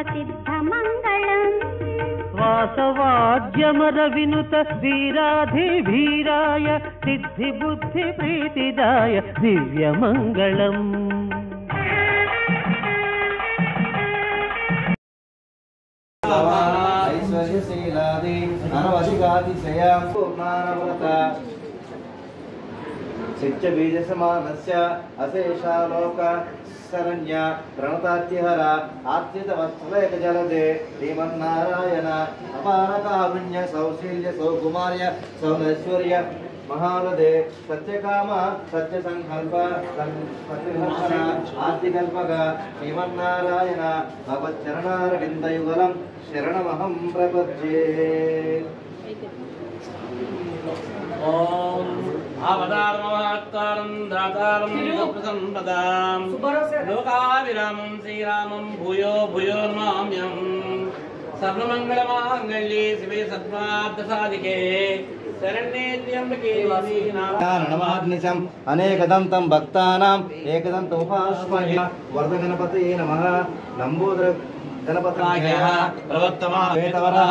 सर्वसिद्धमङ्गलम् वासवाद्यमर विनुत वीराधिवीराय सिद्धिबुद्धिप्रीतिदाय दिव्यमङ्गलम् ऐश्वर्यशीलादि अनवधिकातिशया पूर्णानव्रता शिक्षबीजसमानस्य अशेषालोक शरण्य प्रणतात्यहर आर्चितवत्सलेखजलदे श्रीमन्नारायण अपारकारुण्य सौशील्य सौकुमार्य सौनैश्वर्य महारदे सत्यकाम सत्यसंकल्प सत्यदर्शन आर्तिकल्पक श्रीमन्नारायण भगवच्चरणारविन्दयुगलं शरणमहं प्रपद्ये। ओम आवतारमवतारं दातारं प्रसन्नदां लोकाभिरामं श्रीरामं भूयो भूयो नमाम्यहं सर्वमंगलमांगल्ये शिवे सर्वार्थसाधिके शरण्ये त्र्यंबके देवी नमाग्निशम् अनेकदन्तं भक्तानाम् एकदन्तमुपास्महे वरदगणपतये नमः लम्बोदर गणपतवराह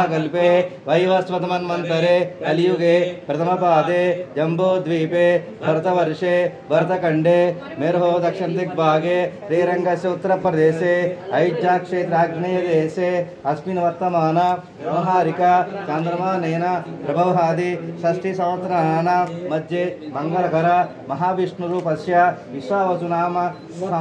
कल्पे वैवस्वतमन्वन्तरे कलियुगे प्रथमपादे जम्बोद्वीपे भरतवर्षे भरतखण्डे मेरुः दक्षिणदिग्भागे श्रीरङ्गस्य उत्तरप्रदेशे ऐज्जाक्षेत्राग्नेयदेशे अस्मिन् वर्तमान व्यवहारिक चान्द्रमानेन प्रभवादि षष्ठिसंवत्सराणां मध्ये मंगलकर महाविष्णुरूपस्य विश्वावसुनाम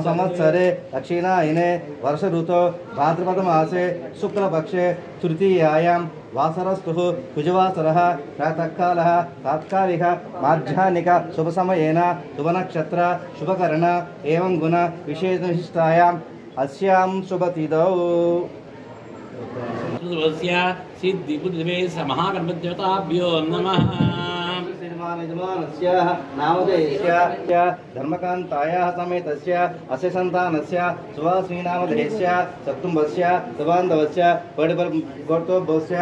संवत्सरे दक्षिणायने वर्ष ऋतौ भाद्रपदमासे शुक्लपक्षे तृतीयायां वासरस्तुः कुजवासरः प्रातःकालः तात्कालिक माध्याह्निक शुभसमयेन शुभनक्षत्र शुभकर्ण एवं गुण विशेषविशिष्टायाम् अस्यां शुभतिथौ सिद्धिबुद्धिवे महागणपतिदेवताभ्यो नमः। नामधेयस्य धर्मकान्तायाः समेतस्य अस्य सन्तानस्य सुवासिनामधेयस्य सप्तुम्बस्य सुबान्धवस्य गोत्रोद्भवस्य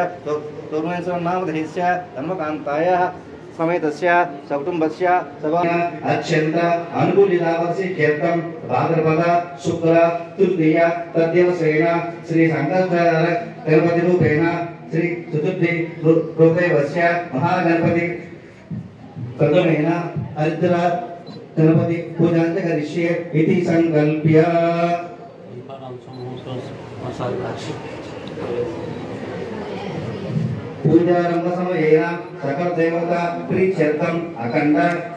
तरुणेश्वर नामधेयस्य धर्मकान्तायाः समेतस्य सकुटुम्बस्य अत्यन्त अनुकूलितावर्षे चेतं भाद्रपद शुक्ल तृतीय तद्दिवसेन श्री संकल्पधार गणपति रूपेण श्री चतुर्थी रूपदेवस्य महागणपति प्रथमेन हरिद्र गणपति पूजां च करिष्ये इति संकल्प्य पूजारंभ समयेन सकल देवता प्रीत्यर्थम् अखंड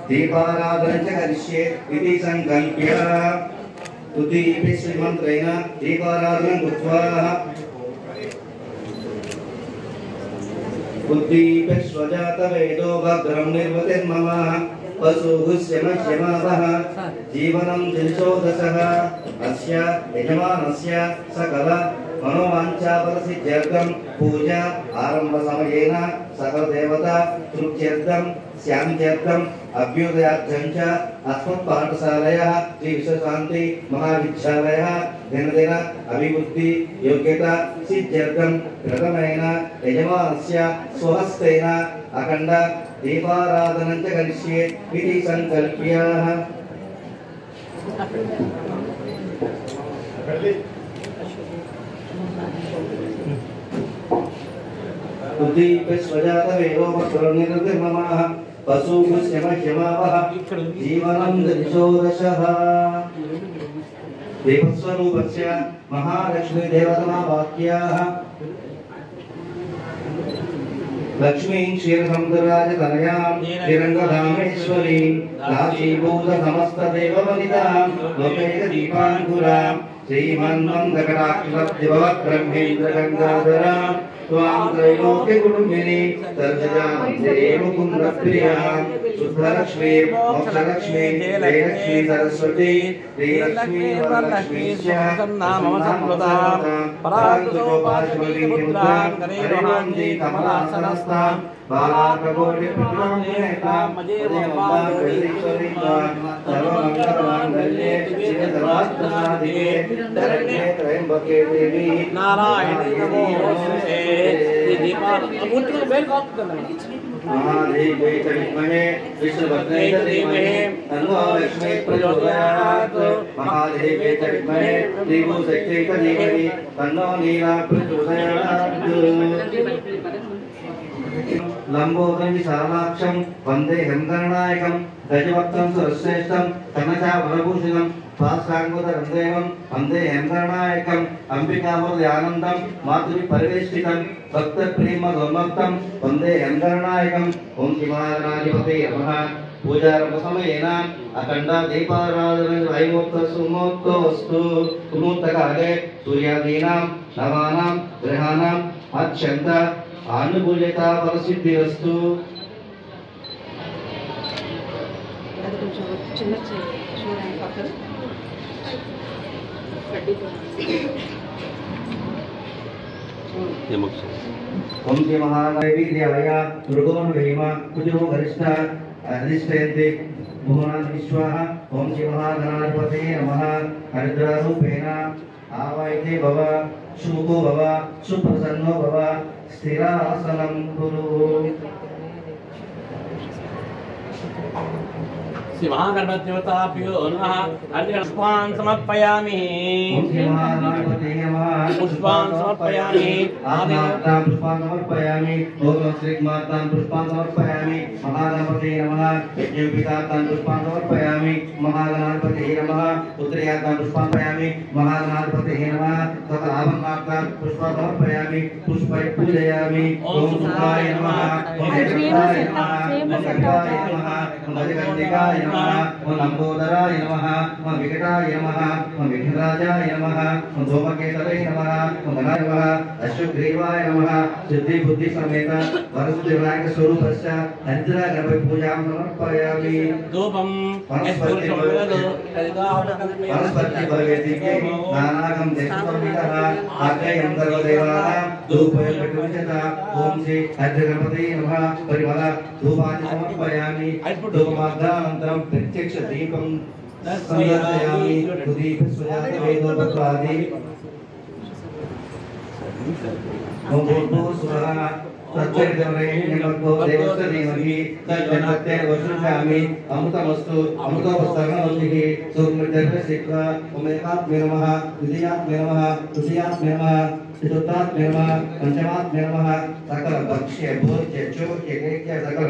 दीपाराधनं च करिष्ये इति संकल्प्य तुदीपि श्रीमन्त्रेण दीपाराधनं कृत्वा बुद्धिपि स्वजातवेदो भद्रं निर्वतिर्मम पशुहुष्यमश्यमावः जीवनं दिशोदशः अस्य यजमानस्य सकल मनोवाञ्छाफलसिद्ध्यर्थं पूजा आरंभ समयेन सकल देवता तृप्त्यर्थं शान्त्यर्थं अभ्युदयार्थं च अस्मत्पाठशालायाः श्री विश्वशान्ति महाविद्यालयः दिनदिन अभिवृद्धि योग्यता सिद्ध्यर्थं प्रथमेन यजमानस्य स्वहस्तेन अखण्ड दीपाराधनं च करिष्ये इति संकल्प्य स्वजातवेदोपनिर्ममः पशुभुष्यमह्यमावः जीवनं दिशोदशः देवस्वरूपस्य महालक्ष्मी देवतावाक्याः लक्ष्मीं क्षीरसमुद्रराजतनयां श्रीरङ्गधामेश्वरीं राशीभूत समस्त देववनितां लोकैकदीपाङ्कुरां श्रीमन्मन्दकटाक्षलब्धिभवद्ब्रह्मेन्द्रगङ्गाधरां त्वां त्रैलोक्यकुटुम्बिनी सर्वजामन्त्रे मुकुन्दप्रियां शुद्धलक्ष्मी मोक्षलक्ष्मी जयलक्ष्मी सरस्वती श्रीलक्ष्मी वरलक्ष्मी च नामसंवृतां पराङ्कुशोपाशुभीपुत्रां करेवहान्दी कमलासनस्तां बालार्ककोटिपुत्रां मजेवम्बाङ्गलीश्वरीं सर्वमङ्गलमाङ्गल्ये शिवे सर्वार्थसाधिके शरण्ये त्र्यम्बके देवी नारायणी नमोस्तुते। महादेवी च विद्महे विष्णुपत्न्यै च धीमहि तन्नो लक्ष्मी प्रचोदयात्। महादेवे च विद्महे श्रीभूशक्त्यै च धीमहि तन्नो नीला प्रचोदयात्। लंबोदरं विशालाक्षं वन्देऽहं गणनायकं गजवक्त्रं सुरश्रेष्ठं कर्णचापरभूषणं पाशाङ्कुशधरं देवं वन्देऽहं गणनायकम् अम्बिकावरदानन्दं मातृपरिवेष्टितं भक्तप्रेमगोमक्तं वन्देऽहं गणनायकम्। ओं शिवागणाधिपतये नमः। पूजारम्भसमयेन अखण्ड दीपाराधनं वैमोक्तसुमोक्तोऽस्तु। सुमुहूर्तकाले सूर्यादीनां नवानां ग्रहाणाम् अत्यन्त आनुकूल्यता फलसिद्धिरस्तु। ओं श्री महादेवी देवाय दुर्गोण महिमा कुजो वरिष्ठ अधिष्ठयन्ते भुवनान् विश्वाः। ओं श्री महागणाधिपतये नमः। हरिद्रारूपेण आवाहिते भव सुमुखो भव सुप्रसन्नो भव स्थिरासनं कुरु। श्री महागणपतिदेवताभ्यो नमः। पुष्पान् समर्पयामि। पुष्पान् समर्पयामि। आत्मात्तां पुष्पान् समर्पयामि। ओम श्रीमातां पुष्पान् समर्पयामि। महागणपतये नमः। यज्ञोपवीतात्तां पुष्पान् समर्पयामि। महागणाधिपतये नमः। पुत्र्यात्तां पुष्पान् समर्पयामि। महागणाधिपतये नमः। तथा आभरणात्तां पुष्पान् समर्पयामि। पुष्पै पूजयामि। ओम सुखाय नमः। ओम जगन्नाथाय नमः। ओम जगन्नाथाय नमः। ओम जगन्निकाय नमः। ओम लंबोदराय नमः। ओम विकटाय नमः। ओम विघ्नराजाय नमः। ओम धूमकेतवे नमः। ओम गणाय नमः। अश्वग्रीवाय नमः। सिद्धि बुद्धि समेत वरसिद्धि विनायक स्वरूपस्य हरिद्रा गणपति पूजां समर्पयामि। धूपं वनस्पति भवेति नानागं देशसंवितः आज्ञेयं सर्वदेवानां धूपं प्रविशता। ओम श्री हरिद्रगणपतये नमः। परिमल धूपानि समर्पयामि। धूपमाग्नानन्तरं प्रत्यक्ष दीपं संदर्शयामि। सुदीप सुजात वेदोपत्वादि ओम भूर्भुवस्सुवः तच्चरितवरेण्यभर्गो देवस्य धीमहि तन्नोर्भुक्तेन वसुषामि। अमृतमस्तु अमृतोपसर्गमस्तिः सुमृतर्षित्वा। ओम एकात्मे नमः। द्वितीयात्मे नमः। तृतीयात्मे नमः। चतुर्थात्मे नमः। पंचमात्मे नमः। सकल भक्ष्य भोज्य चोख्य लेख्य सकल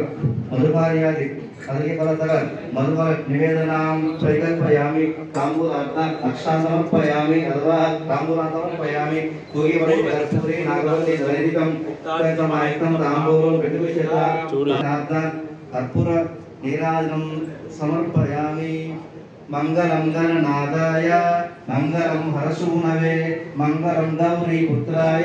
मधुपार्यादि ಅದಕ್ಕೆ ಫಲತಃ ಮಧುರ ನಿವೇದನಾಂ ಪರಿಕಲ್ಪಯಾಮಿ। ತಾಂಬೂಲಾರ್ಥಂ ಅಕ್ಷಾಂ ಸಮರ್ಪಯಾಮಿ ಅಥವಾ ತಾಂಬೂಲಾಂ ಸಮರ್ಪಯಾಮಿ। ಕೂಗಿವರೆ ಕರ್ಪೂರೆ ನಾಗವಲ್ಲಿ ಧರಿತಂ ಉಕ್ತಾಯತಮಾಯಕಂ ತಾಂಬೂಲಂ ಪ್ರತಿವಿಶೇಷಾರ್ಥಂ ಕರ್ಪೂರ ನೀರಾಜನಂ ಸಮರ್ಪಯಾಮಿ। मंगलम गणनादाय मंगलम हरसूनवे मंगलम गौरी पुत्राय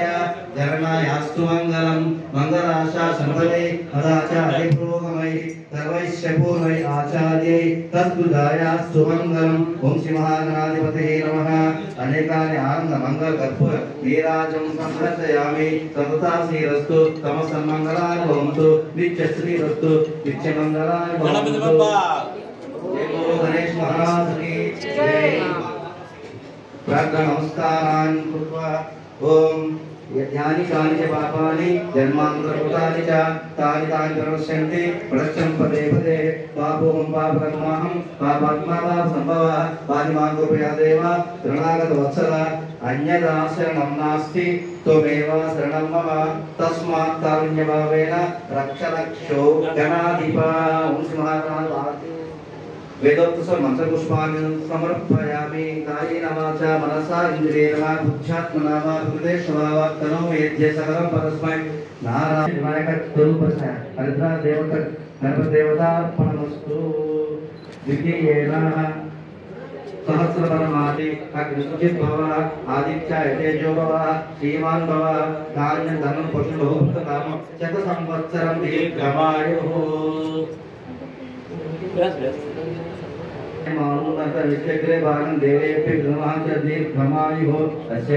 धरणायास्तु मंगलम। मंगलाशा संपदे सदाचार्य पुरोगमय सर्वैश्च पूर्वै आचार्यै तद्बुधायास्तु मंगलम। ओम श्री महागणाधिपतये नमः। अनेकानि आनंद मंगल कर्पूर नीराजं समर्पयामि। सर्वदा श्रीरस्तु तमसन्मंगलानि भवन्तु नित्यश्रीरस्तु नित्यमंगलानि भवन्तु। गणेश महाराज की जय। प्रार्थना नमस्कारान् कृत्वा ओम यानि कानि च पापानि जन्मान्तरकृतानि च तानि प्रणश्यन्ति प्रणश्यन् पदे पदे। पापोऽहं पापकर्माहं पापात्मा पापसम्भवः पातिमां कृपया देव शरणागत वत्सल। अन्यथा शरणं नास्ति त्वमेव शरणं मम तस्मात् कारुण्यभावेन रक्ष रक्षो गणाधिप। ओम श्री महाराज वेदोक्त मंत्र पुष्पाणि समर्पयामि। कायेन वाचा मनसा इंद्रियेण बुद्ध्यात्मना वा हृदयेश्वा वा तनोमेद्य सकलं परस्मै नारायण विनायक स्वरूपस्य हरिद्रा देवक गणपति देवतार्पणमस्तु। द्वितीयेन सहस्रपरमादि अग्निसुचित भव आदित्याय तेजो भव श्रीमान् भव धान्य धनं पशु बहुभूतकाम शतसंवत्सरं दीर्घमायुः। मानुनतविश्वग्रे भागं देवेभ्य विद्महांच दीर्घमायुः। अस्य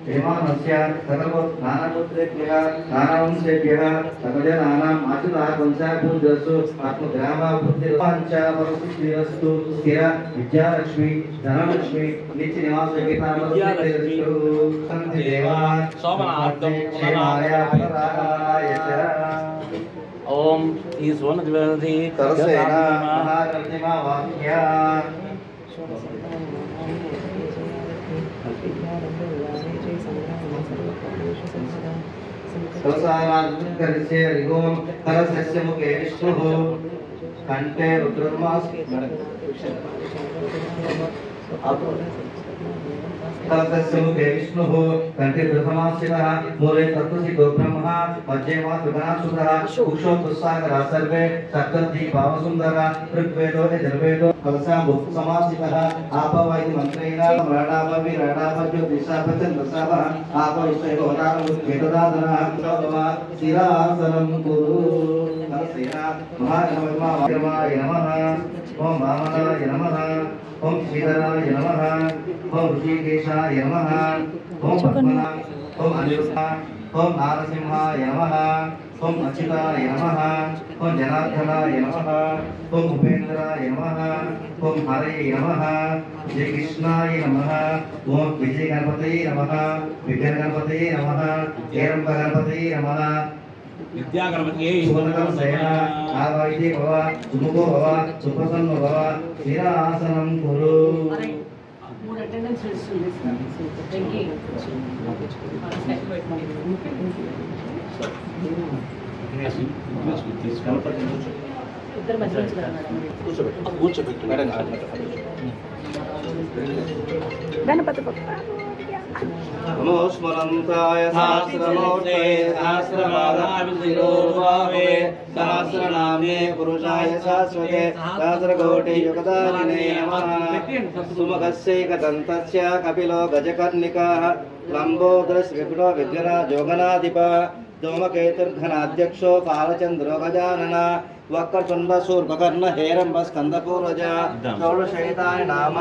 हेमानस्य सकल नानापुत्रेभ्यः नानावंशेभ्यः सकलजनानाम् आचुतः पंचाभूतसु आत्मग्रामाभूतिर्वाञ्च परसिद्धिरस्तु। स्थिर विद्यालक्ष्मी धनलक्ष्मी नित्यनिवासयोगितामस्तु। सन्ति देवाः सोमनाथं क्षेमाय फलदायकाय च। ओम ईश्वर तरसेना महारतिमा वाक्या कलसाराजकर्ष्ये रिगों कलशस्य मुखे विष्णुः कंठे रुद्रमास कलशस्य मुखे विष्णुः कंठे रुद्रमासितः मूले तत्त्वसिद्धो ब्रह्मा मध्ये वा त्रिगुणासुतः कुक्षौ तुस्सागरः सर्वे सप्तति भावसुन्दरः ऋग्वेदो यजुर्वेदो कलशाम्बुः समासितः आपव इति मन्त्रेण मृडापवि रडापज्योतिषापचन्द्रसावः आपव इष्टैवोदारमुद्वेददादनः शिरासनं कुरु नमस्तेना महागणपतिमाय नमः ओम वामनाय नमः ओम श्रीधराय नमः ओम ऋषिकेशाय नमः ओम पद्मनाभ ओम अनिरुद्धाय ओम नारसिंहाय नमः ओम अच्युताय नमः ओम जनार्दनाय नमः ओम उपेन्द्राय नमः ओम हरये नमः जय कृष्णाय नमः ओम विजय गणपतये नमः विघ्न गणपतये नमः हेरंब गणपतये नमः विद्या गणपति सुवर्णकं सेना आवाहिते भव सुमुखो भव सुप्रसन्नो भव शिरासनं कुरु మూడు అటెండెన్స్ చేస్తుంది వెంకీ ఇద్దరు మధ్య కూర్చోబెట్టు మేడం గణపతి పక్క नमो स्मरन्ताय सहस्रमूर्ते सहस्रपादाभिषेकोर्भावे सहस्रनाम्ने पुरुषाय शाश्वते सहस्रकोटियुगदारिणे नमः सुमुखस्यैकदन्तस्य कपिलो गजकर्णिकः लम्बोदरश्रीगुणो विघ्नः जोगनाधिपः धूमकेतुर्घनाध्यक्षो बालचन्द्रो गजानन वक्रतुण्डशूर्पकर्ण हेरम्ब स्कन्दपूर्वज षोडशैतानि नाम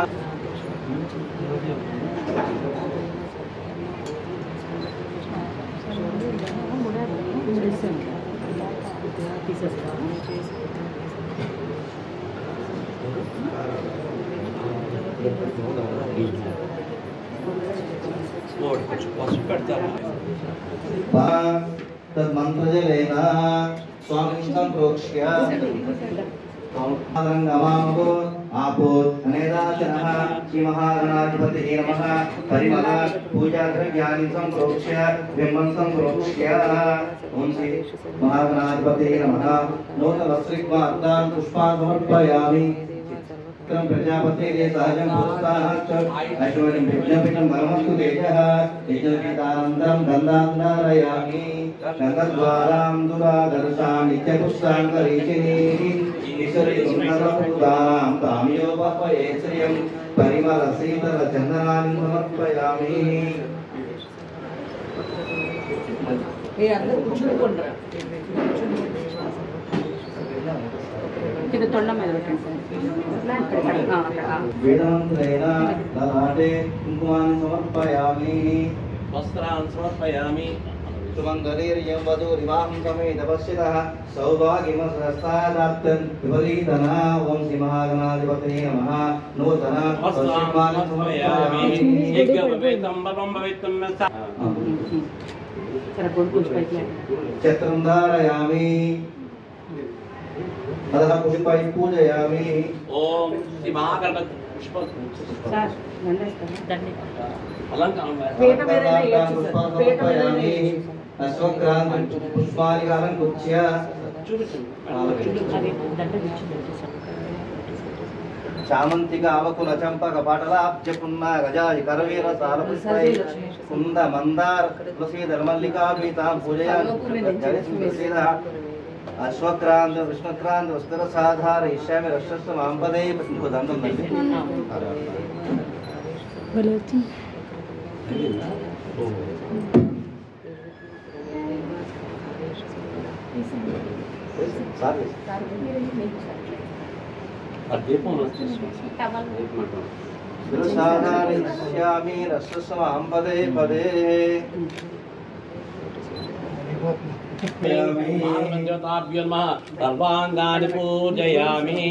तन्मन्त्रजलेन स्वामिष्ठं प्रोक्ष्य आदरङ्गमामो आपोत् अनेदाशनः श्रीमहागणाधिपतिः नमः परिमल पूजाद्रव्यानि सम्प्रोक्ष्य बिम्बं सम्प्रोक्ष्य ॐ श्री महागणाधिपतिः नमः नूतनवस्त्रिक्वार्तां पुष्पान् समर्पयामि प्रजापते सहजं पुरस्तात् ऐश्वर्यं विघ्नपितं परमस्तु तेजः यज्ञगीतानन्दं गन्धान्धारयामि गन्धद्वारां दुरादर्शां नित्यपुष्टां करीचिनीः ईश्वरी सुन्दरपूतां तामियोपहये श्रियं परिमलशीतलचन्दनानि समर्पयामि ఇది తొండ మీద పెట్టండి वेदान्तरेण ललाटे कुङ्कुमानि समर्पयामि वस्त्रान् समर्पयामि सुमङ्गलीर्यं वधूरिमां समेतपश्चितः सौभाग्यमस्रस्तादाप्तन् विपरीतना ॐ श्रीमहागणाधिपतये नमः नूतन वस्त्रान् समर्पयामि यज्ञोपवीतं बलं भवितुं छत्रं धारयामि अतः पुष्पैः पूजयामि ओम श्री महागणपति पुष्प समर्पयामि अश्वक्रान्तं पुष्पालिकालङ्कृत्य चामन्तिक आवकुल चंपक पाटलाब्ज पुन्ना गजाहि करवीर सालपुष्पै कुन्द मंदार तुलसीधर मल्लिका पीतां पूजयामि अश्वक्रांत विष्णुक्रांत वस्त्र साधार ईशाम्य रक्षस्व मांपदे दंडं नंदि बलवती साधारयिष्यामि रक्षस्व मांपदे पदे देवताभ्यो नमः सर्वांगानि पूजयामि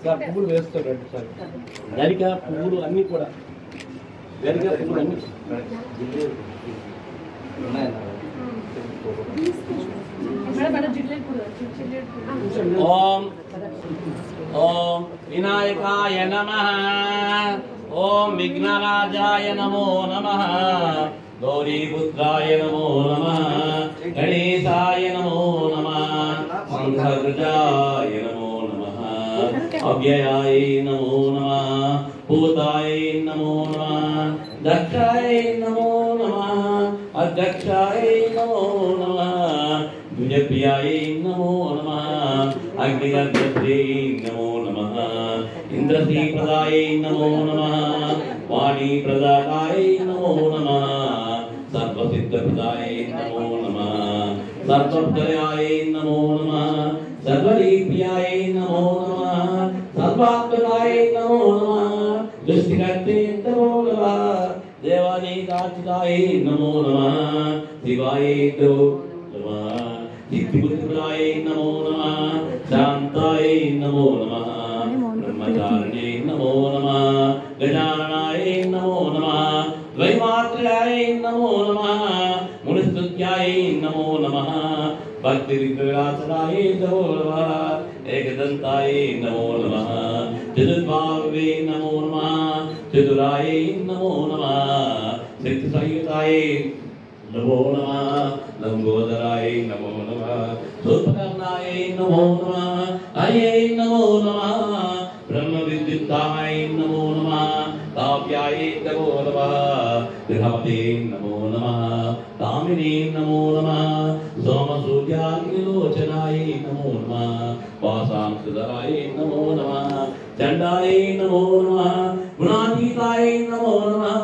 పూలు వేస్తాడు సార్ గరిక పూలు అన్ని కూడా గరిక పూలు అన్ని ఓం ఓం వినాయకాయ నమః ఓం విఘ్నరాజాయ నమో నమః गौरीपुत्राय नमो नमः गणेशाय नमो नमः मंगलकृताय नमो नमः अव्ययाय नमो नमः भूताय नमो नमः दक्षाय नमो नमः अध्यक्षाय नमो नमः द्विजप्रियाय नमो नमः अग्निगर्भद्रे नमो नमः इंद्रश्रीप्रदाय नमो नमः वाणीप्रदाताय नमो नमः सर्वसिद्धप्रदाय नमो नमः सर्वप्रलयाय नमो नमः सर्वरीप्रियाय नमो नमः सर्वात्मकाय नमो नमः दृष्टिकर्ते नमो नमः देवानीकार्चिताय नमो नमः शिवाय नमो नमः सिद्धिबुद्धिप्रदाय नमो नमः शान्ताय नमो नमः ब्रह्मचारिणे नमो नमः गजाननाय नमो नमः द्वैमात्राय नमो नमः मुनिस्तुत्याय नमो नमः भक्तिविलासराय नमो नमः एकदन्ताय नमो नमः चतुर्बाहवे नमो नमः चतुराय नमो नमः सिद्धसंयुताय नमो नमः लंबोदराय नमो नमः सूर्पकर्णाय नमो नमः अये नमो नमः ब्रह्मविद्युताय नमो नमः काव्याय नमो नमः गृहपते नमो नमः कामिने नमो नमः सोमसूर्याग्निलोचनाय नमो नमः वासांसुधराय नमो नमः चंडाय नमो नमः गुणातीताय नमो नमः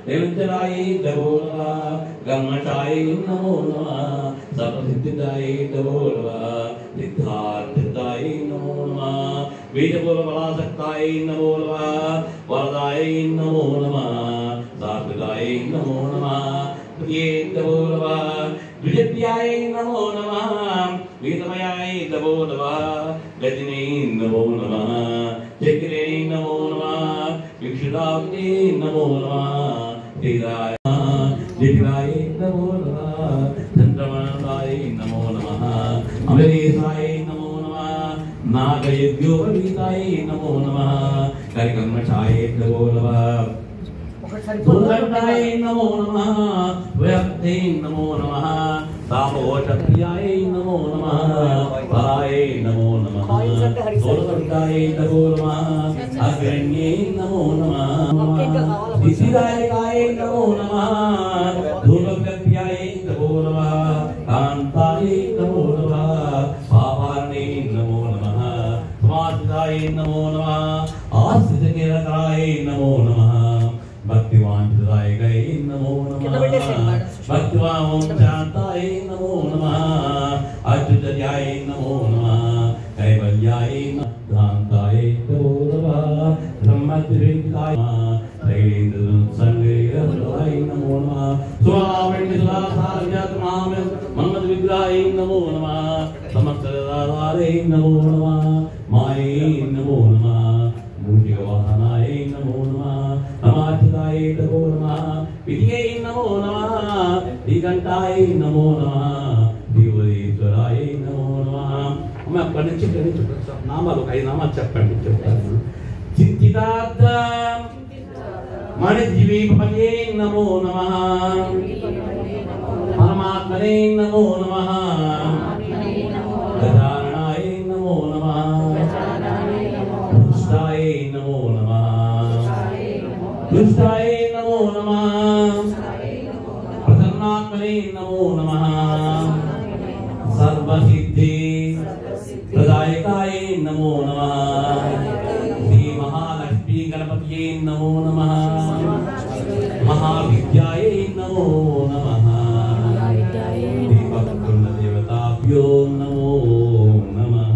निरंजनाय नमो नमः गम्मटाय नमो नमः सर्वसिद्धिदाय नमो नमः सिद्धार्थदाय नमो नमः वेदपूर्वबलासक्ताय नमो नमः वरदाय नमो नमः सात्विकाय नमो नमः प्रिये नमो नमः द्विजप्रियाय नमो नमः वेदमयाय नमो नमः गजने नमो नमः चक्रे नमो नमः विक्षुदाब्दे नमो नमः श्रीराय दिव्याय नमो नमः चंद्रमणाय नमो नमः अमरेशाय नमो नमः नागयज्ञोपवीताय नमो नमः करिकर्मचाय नमो नमः सुदर्शनाय नमो नमः व्याप्ते नमो नमः सामोषप्रियाय नमो नमः पाय नमो नमः सोलकर्ताय नमो नमः अग्रण्ये नमो नमः दिशिदायकाय नमो नमः धूलव्यप्याय नमो नमः कान्ताय नमो नमः पापार्णे नमो नमः समाधिदाय नमो नमः आश्रितकिरकाय नमो नमः भक्तिवान हृदय नमो नमः भक्तिवान शांताय नमो नमः अच्युताय नमो नमः कैवल्याय नमः नमो नमः ब्रह्मत्रिकाय त्रैलेन्द्र संगेय नमो नमः स्वामिन्दासार्यतमाम मंगल विग्रहाय नमो नमः समस्त दातारे नमो नमः माये नमो नमः मूषिकवाहनाय नमो नमः नमाचिताय नमो नमः विद्ये नमो नमः दिगंताय नमो नमः दिवदेश्वराय नमो नमः मैं अక్కడ నుంచి నామాలు 5 నామాలు చెప్పండి చెప్తాను చిత్తిదార్థ మణిజీవిపతే నమో నమః పరమాత్మనే నమో నమః గజాననాయ నమో నమః పుష్టాయ నమో నమః दुष्टाय नमो नमः प्रसन्नात्मने नमो नमः सर्वसिद्धि प्रदायकाय नमो नमः श्री महालक्ष्मी गणपतिये नमो नमः महाविद्याय नमो नमः देवताभ्यो नमो नमः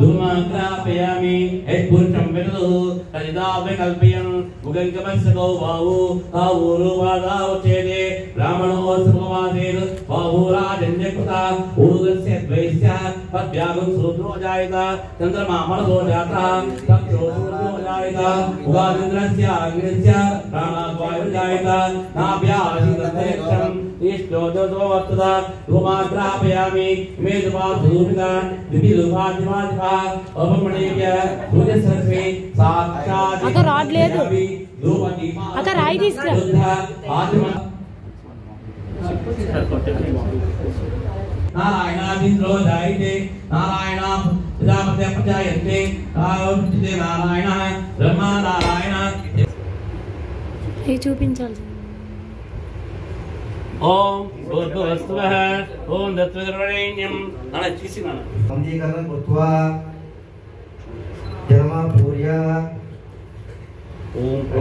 धूमाग्रापयामि यत्पुरुषं विदुः तदिदावे कल्पयन् मुगङ्गमस्सको बाहु तावूरुवादावचेदे ब्राह्मणोत्सवमासेत् बाहुराजन्यकृता ऊर्ध्वस्य द्वैस्य पद्भ्यागं सूत्रो जायत चन्द्रमा मनसो जातः चक्षुः सूर्यो जायत उगादिन्द्रस्य अग्निस्य प्राणाद्वायुः जायत नाभ्यासीदन्तरिक्षम् इष्टोदतो वर्तत धूमाग्रापयामि मेधुपाधूमिता द्विविधुपाधिमाधिपः अपमणीय सूर्यसरस्वी साक्षात् అక్కడ రాడ్ లేదు అక్క రాయి తీసుకురా. నారాయణాదింద్రో జాయితే నారాయణ ప్రజాపతి ప్రజాయంతే నారాయణ బ్రహ్మ నారాయణ. చూపించాలి. ఓం భూర్భువస్సువః ఓం తత్సవితుర్వరేణ్యం. నాన్న చేసినా పంచీకరణ కృత్వా జన్మపూర్య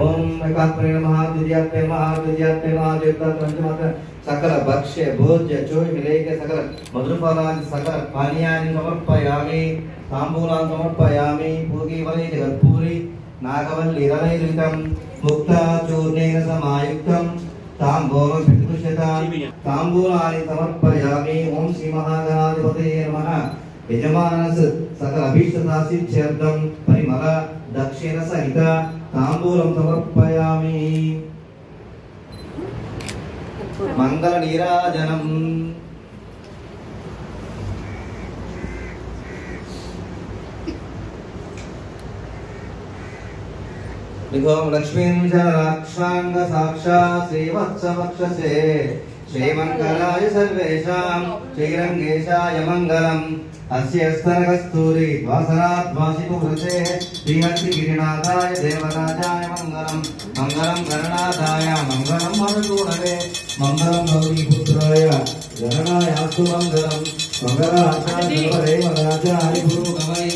ఓం ఏకాత్మనే నమః ద్వితీయాత్మే నమః ద్వితీయాత్మే నమః పంచమాత్ర సకల భక్ష్య భోజ్య చోయి విలేక సకల మధురఫలాన్ని సకల పానీయాన్ని సమర్పయామి. తాంబూలాన్ని సమర్పయామి. పూగీవలి జగత్పూరి నాగవల్లి రనైరితం ముక్తా చూర్ణేన సమాయుక్తం తాంబూలం పితృష్యతాం తాంబూలాన్ని సమర్పయామి. ఓం శ్రీ మహాగణాధిపతయే నమః. యజమానస్ సకల అభీష్టసాసిత్యర్థం పరిమళ దక్షిణ సహిత తాంబూలం సమర్పయామి. మంగళ నీరాజనం. దిగోం లక్ష్మీం జనరాక్షాంగ సాక్షాత్ శ్రీవత్స వక్షసే శ్రీమంగళాయ సర్వేషాం శ్రీరంగేశాయ మంగళం. అస్య స్తనకస్తూరి వాసనాత్ వాసితు హృతే శ్రీహస్తి గిరినాథాయ దేవరాజాయ మంగళం. మంగళం గణనాథాయ మంగళం మధుసూదనే మంగళం గౌరీపుత్రాయ గణనాయాస్తు మంగళం. మంగళాచార్యదేవరాజాయ గురుగమై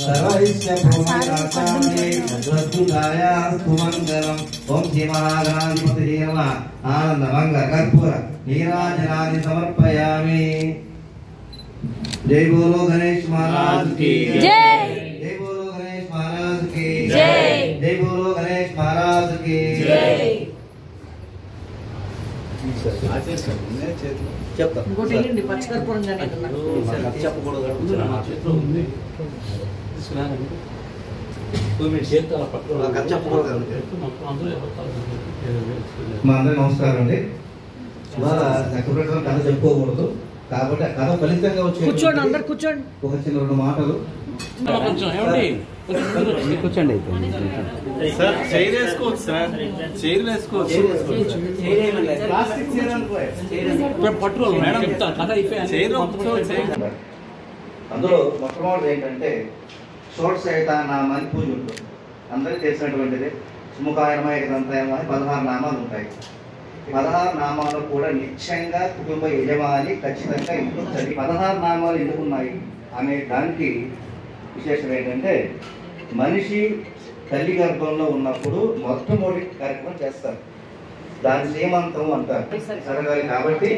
సర్వైశ్య భూమిరాచార్యై ప్రస్తుతాయాస్తు మంగళం. ఓం శ్రీ మహాగణాధిపతయే నమః. ఆనంద మంగళ కర్పూర నీరాజనాన్ని సమర్పయామి. जय बोलो गणेश महाराज की जय. जय बोलो गणेश महाराज की जय. जय बोलो गणेश महाराज की जय. చెప్తా ఇంకోటి వేయండి, పచ్చకర్పూరం కానీ చెప్పకూడదు. మా అందరికి నమస్కారం అండి. ఇవాళ చక్రప్రకారం కథ చెప్పుకోకూడదు కాబట్టి ఆ కథ ఫలితంగా వచ్చే కూర్చోండి, అందరు కూర్చోండి. ఒక చిన్న రెండు మాటలు. కూర్చోండి. సార్ చైర్ వేసుకోవచ్చు సార్, చైర్ వేసుకోవచ్చు. అందులో మొట్టమొదటి ఏంటంటే షోడశ నామాన్ని పూజ ఉంటుంది. అందరికీ తెలిసినటువంటిది. సుముఖాయనమయ గ్రంథాయనమయ 16 నామాలు ఉంటాయి. 16 నామాలు కూడా నిత్యంగా కుటుంబ యజమాని ఖచ్చితంగా ఇంట్లో చదివి 16 నామాలు ఎందుకున్నాయి అనే దానికి విశేషం ఏంటంటే మనిషి తల్లి గర్భంలో ఉన్నప్పుడు మొట్టమొదటి కార్యక్రమం చేస్తారు. దాని శ్రీమంతం అంటారు జరగాలి. కాబట్టి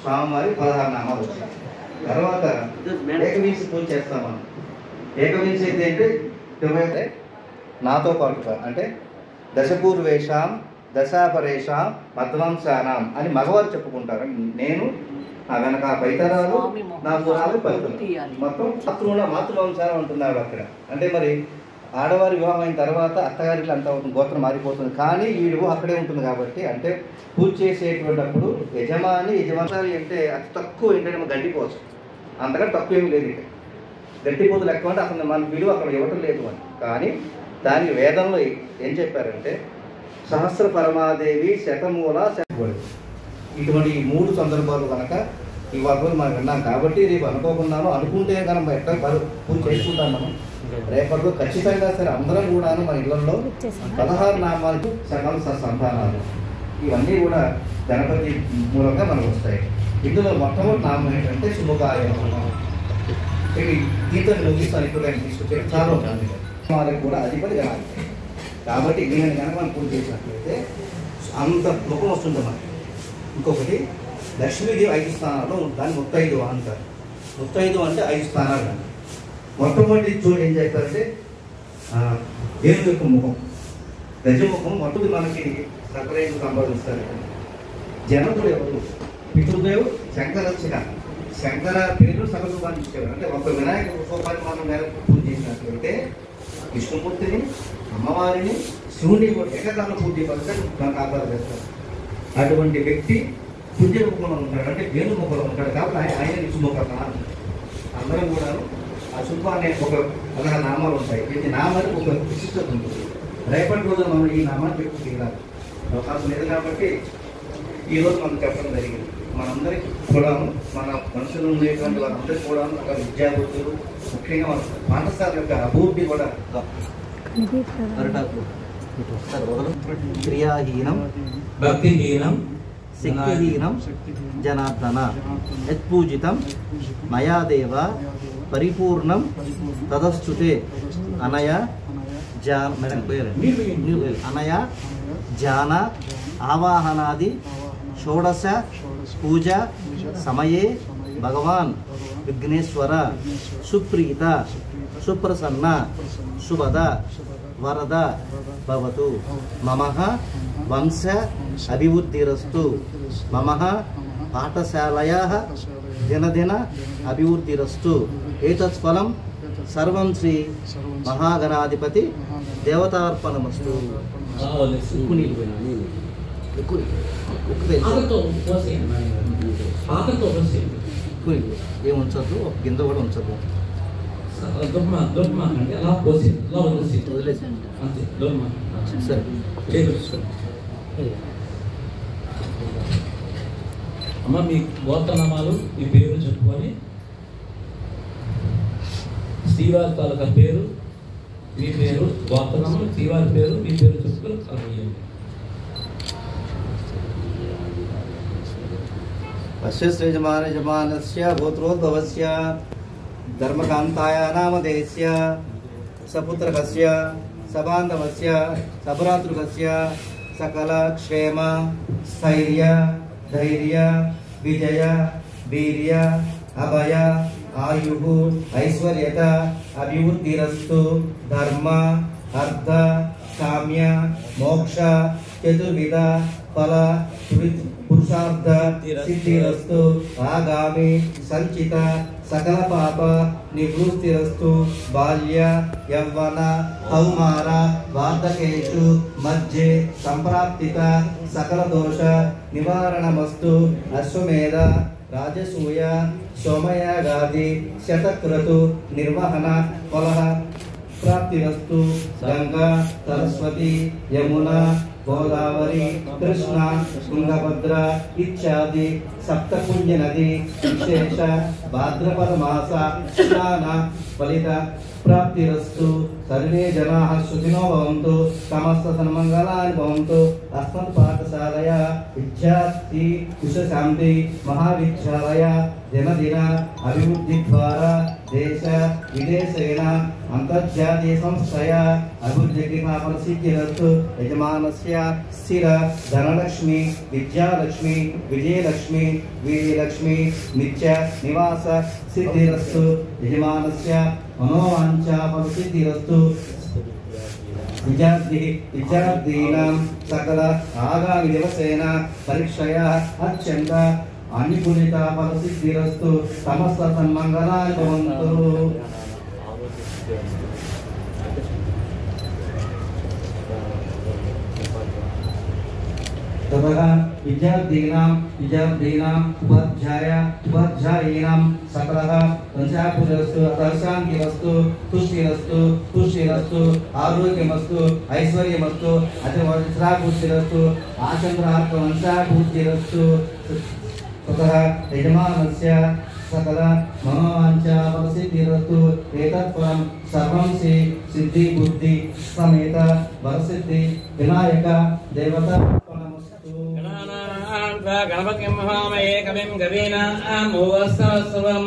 స్వామివారి 16 నామాలు వచ్చాయి. తర్వాత ఏకవింశ పూజ చేస్తాం మనం. ఏకవింశ అంటే నాతో పాటుగా అంటే దశపూర్వేషాం దశాపరేషాం మధ్వంశానాం అని మగవారు చెప్పుకుంటారు. నేను ఆ వెనక పైతరాలు నా పురాలు పలుకులు మొత్తం మాతృవంశాలు అంటున్నారు అక్కడ. అంటే మరి ఆడవారి వివాహం అయిన తర్వాత అత్తగారికి అంతా ఉంటుంది, గోత్రం మారిపోతుంది. కానీ వీడు అక్కడే ఉంటుంది కాబట్టి అంటే పూజ చేసేటువంటిప్పుడు యజమాని అంటే అతి తక్కువ ఏంటంటే గడ్డిపోవచ్చు, అంతకంటే తక్కువ ఏమి లేదు. ఇక గడ్డిపోతు లెక్క అంటే అసలు మన విలువ అక్కడ ఇవ్వటం లేదు అని. కానీ దానికి వేదంలో ఏం చెప్పారంటే సహస్ర పరమాదేవి శతమూల ఇటువంటి 3 సందర్భాలు కనుక ఇవాళ మనం విన్నాం. కాబట్టి రేపు అనుకోకున్నాను అనుకుంటే కనుక ఎక్కడ పూజ చేసుకుంటాం మనం. రేపటిలో ఖచ్చితంగా సరే అందరం కూడాను మన ఇళ్లలో 16 నామాలకు సకల సంతానాలు ఇవన్నీ కూడా గణపతి మూలంగా మనకు వస్తాయి. ఇందులో మొట్టమొదటి నామం ఏంటంటే శుభకాయ. గీతను ముగిస్తాను ఇప్పుడు తీసుకొచ్చే చాలా ఉంటుంది. వాళ్ళకి కూడా అధిపతి గణాలి. కాబట్టి దీనిని కనుక మనం పూజ చేసినట్లయితే అంత ముఖం వస్తుంది మనకి. ఇంకొకటి లక్ష్మీదేవి 5 స్థానాల్లో దాన్ని 35 అంటారు. 35 అంటే 5 స్థానాలు కానీ మొట్టమొదటి చూడు ఏం చేస్తారంటే దేవుని యొక్క ముఖం గజముఖం మొట్టమొదటి మనకి సకలైన సంపాదిస్తారు. జనకుడు ఎవరు? పితృదేవు శంకరర్చక. శంకర పేరు సకల రూపాన్ని ఇచ్చేవారు. అంటే ఒక వినాయక రూపాన్ని మనం పూజ చేసినట్లయితే విష్ణుమూర్తిని అమ్మవారిని శివుని కూడా ఏకకాలంలో పూజ చేయడానికి మనకు ఆధారం చేస్తారు. అటువంటి వ్యక్తి పుణ్య రూపంలో ఉంటాడు, అంటే వేణు ముఖంలో ఉంటాడు. కాబట్టి ఆయన విష్ణుముఖ అందరం కూడా ఆ శుల్పాన్ని ఒక 16 నామాలు ఉంటాయి. ప్రతి నామానికి ఒక విశిష్టత ఉంటుంది. రేపటి రోజున మనం ఈ నామాన్ని చెప్పు తీరాలి. అవకాశం లేదు కాబట్టి ఈరోజు మనం చెప్పడం జరిగింది. మనందరికీ కూడా మన మనుషులు ఉండేటువంటి వారందరికీ కూడా ఒక విద్యార్థులు ముఖ్యంగా మన పాఠశాల యొక్క అభివృద్ధి కూడా క్రియాహీనం భక్తిహీనం శక్తిహీనం జనార్దన యత్పూజితం మయా దేవ పరిపూర్ణం తదస్తుతే అనయ అనయ జాన ఆవాహనాది షోడశ పూజ సమయే భగవాన్ విఘ్నేశ్వర సుప్రీత సుప్రసన్న శుభద వరద భవతు. మమః వంశ అభివృద్ధిరస్తు. మమః పాఠశాలయాః దినదిన అభివృద్ధిరస్తు. ఏతత్ ఫలం సర్వం శ్రీ మహాగణాధిపతి దేవతార్పణమస్తు. ఏం ఉంచద్దు, ఒక గింజ కూడా ఉంచద్దు. అమ్మ మీ గోత్రనామాలు మీ పేరు చెప్పుకొని శ్రీవారి తాలూకా పేరు మీ పేరు గోత్రనామాలు శ్రీవారి పేరు మీ పేరు చెప్పుకొని కలగేయండి. యజమానస్య గోత్రోద్భవస్య ధర్మకాంతాయ నామధేయస్య సపుత్రకస్య సబాంధవస్య సభ్రాతృకస్య సకల క్షేమ స్థైర్య ధైర్య విజయ వీర్య అభయ ఆయు ఐశ్వర్యత అభివృద్ధిరస్తు. ధర్మ అర్థ కామ్య మోక్ష చతుర్విధ ఫల పురుషార్థ సిద్ధిరస్తు. ఆగామి సంచిత సకల పాప నివృత్తిరస్తు. బాల్య యవ్వన కౌమార వార్ధకేషు మధ్య సంప్రాప్తిత సకల దోష నివారణమస్తు. అశ్వమేధ రాజసూయ సోమయాగాది శతక్రతు నిర్వహణ ఫల ప్రాప్తిరస్తు. గంగా సరస్వతి యమున గోదావరి కృష్ణ తుంగభద్ర ఇత్యాది సప్తపుణ్య నది విశేష భాద్రపద మాస స్నాన ఫలిత ప్రాప్తిరస్తు. సర్వే జనాః సుఖినో భవంతు. సమస్త సన్మంగళాని భవంతు. అస్మత్ పాఠశాలయ విద్యార్థి విశ్వశాంతి మహావిద్యాలయ దినదిన అభివృద్ధి ద్వారా దేశ విదేశేన అంతర్జాతీయ సంస్థయ అభివృద్ధికి ప్రసిద్ధిరస్తు. యజమానస్య స్థిర ధనలక్ష్మి విద్యాలక్ష్మి విజయలక్ష్మి వీర్యలక్ష్మి నిత్య నివాస సిద్ధిరస్తు. యజమానస్య మనోవాంఛా ఫలసిద్ధిరస్తు. విద్యార్థీనాం సకల ఆగామి దివసేన పరీక్షయా అత్యంత అనిపుణిత ఫలసిద్ధిరస్తు. సమస్త సన్మంగళాని భవంతు. విద్యార్థీనాం ఉపాధ్యాయీనాం సకల సంశాంతిరస్తు. శాంతిరస్తు తుష్టిరస్తు తుష్టిరస్తు. ఆరోగ్యమస్తు ఐశ్వర్యమస్తు అతివత్సరాభివృద్ధిరస్తు. ఆచంద్రార్థ వంశాభివృద్ధిరస్తు. యజమానస్య సకల మనోవాంఛా ఫలసిద్ధిరస్తు. ఏతత్ ఫలం సర్వం శ్రీ సిద్ధి బుద్ధి సమేత వరసిద్ధి వినాయక దేవత గణపతిం మహామయే కవిం గవీనామోవస్సవస్సవం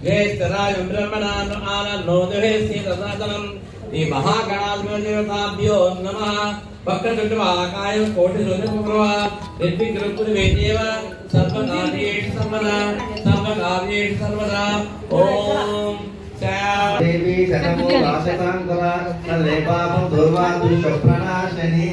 జ్యేష్ఠరాజం బ్రహ్మణాన్ ఆనన్నోదహేసి తదాతనం. ఈ మహాగణాధిపతిభ్యో నమః. వక్రతుండమహాకాయ కోటిసూర్యపుత్రః నిర్విఘ్నకురువేదేవ సర్వకార్యేషు సర్వదా సర్వకార్యేషు సర్వదా. ఓం దేవి శతమో వాసతాంగల లేపాపం దుర్వాదు శప్రణాశని.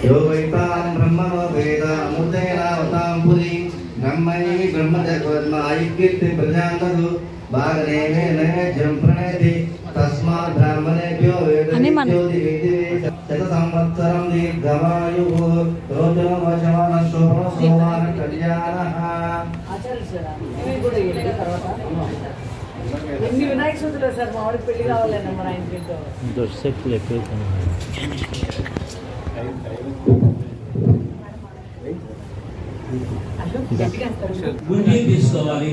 యోగైతాం బ్రహ్మణో వేద అమృతేనావతాం పురి బ్రహ్మై బ్రహ్మజగద్మ ఐకీర్తి ప్రజాంతరు భాగనేమే నైవేద్యం ప్రణయతి. తస్మాత్ బ్రాహ్మణేభ్యో వేదవిద్యోతి శత సంవత్సరం దీర్ఘమాయుః. రోచనో వశమాన శోభనో సోమాన కళ్యాణః. ఎన్ని వినాయక వినాయక చవితిలో సార్ మా వాడికి పెళ్లి కావాలన్నా మరి ఆయన తింటాం దొర్శక్తులు ఎక్కువ గుంజీ తీసుకోవాలి.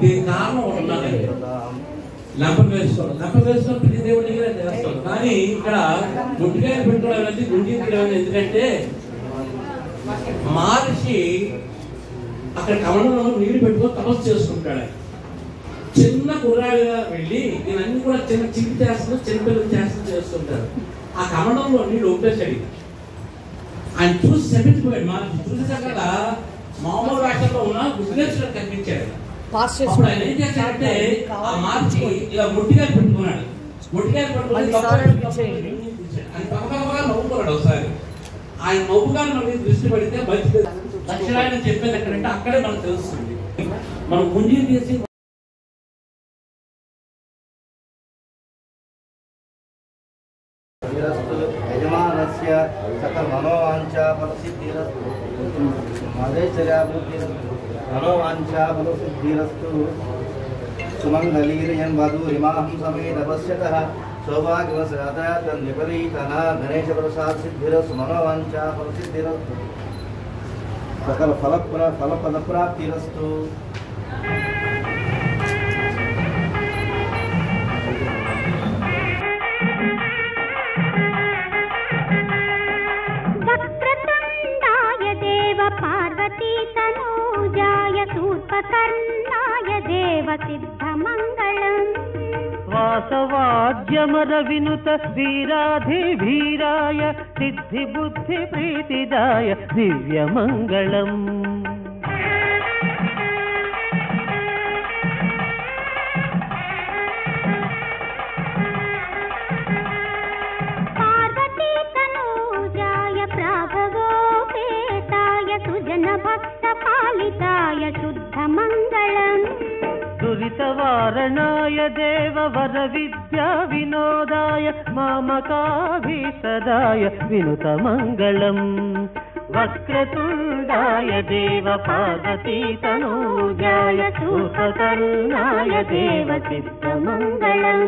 దీనికి కారణం ఉన్నది లంపం వేసుకోవాలి. లంపం వేసుకొని ప్రతి దేవుడి దగ్గర చేస్తాం. కానీ ఇక్కడ గుడ్డికాయలు పెట్టుకోవడం అనేది గుంజీ తీయడం. ఎందుకంటే మహర్షి అక్కడ కమలంలో నీళ్లు పెట్టుకొని తపస్సు చేసుకుంటాడు. చిన్న కుర్రాడుగా వెళ్ళి నేనన్నీ కూడా చిన్న చిన్న చేస్తున్నా చిన్నపిల్లలు చేస్తుంటారు. ఆ కమలంలో నీళ్ళు ఒప్పేశాడు. ఆయన చూసి శపించిపోయాడు. మహర్షి చూసేసాక మామూలు రాష్ట్రంలో ఉన్న గుడ్డినేశ్వరుడు కనిపించాడు. అప్పుడు ఆయన ఏం చేశాడంటే ఆ మహర్షి ఇలా మొట్టికాయలు పెట్టుకున్నాడు. మొట్టికాయలు పెట్టుకుని నవ్వుకున్నాడు. ఒకసారి ఆయన నవ్వుగానే మీద దృష్టి పడితే మంచి లక్ష్యాన్ని చెప్పేది ఎక్కడంటే అక్కడే మనకు తెలుస్తుంది. మనం గుంజీ తీసి యజమానస్య సకల మనోవాంఛా ఫలసిద్ధిరస్తు మనోవాంఛా ఫలసిద్ధిరస్తు సుమంగళీర్యం వధూరిమాహం సమేత పశ్యతః సౌభాగ్యవశాత్ విపరీతనా గణేశ ప్రసాద సిద్ధిరస్తు మనోవాంఛా ఫలసిద్ధిరస్తు సకల ఫలపద ప్రాప్తిరస్తు. పార్వతీ తనూజాయ శూర్పకర్ణాయ దేవ సిద్ధమంగళం. వాసవాద్యమర వినుత వీరాధివీరాయ సిద్ధి బుద్ధి ప్రీతిదాయ దివ్యమంగళం. పార్వతీ తనూజాయ ప్రాభవోపేతాయ సుజన భక్త పాలితాయ శుద్ధమంగళం. దురితవారణాయ దేవ వర విద్యా వినోదాయ మామకాభీష్టదాయ వినుతమంగళం. వక్రతుండాయ దేవ పార్వతీ తనూజాయ శూర్పకర్ణాయ దేవ సిద్ధమంగళం.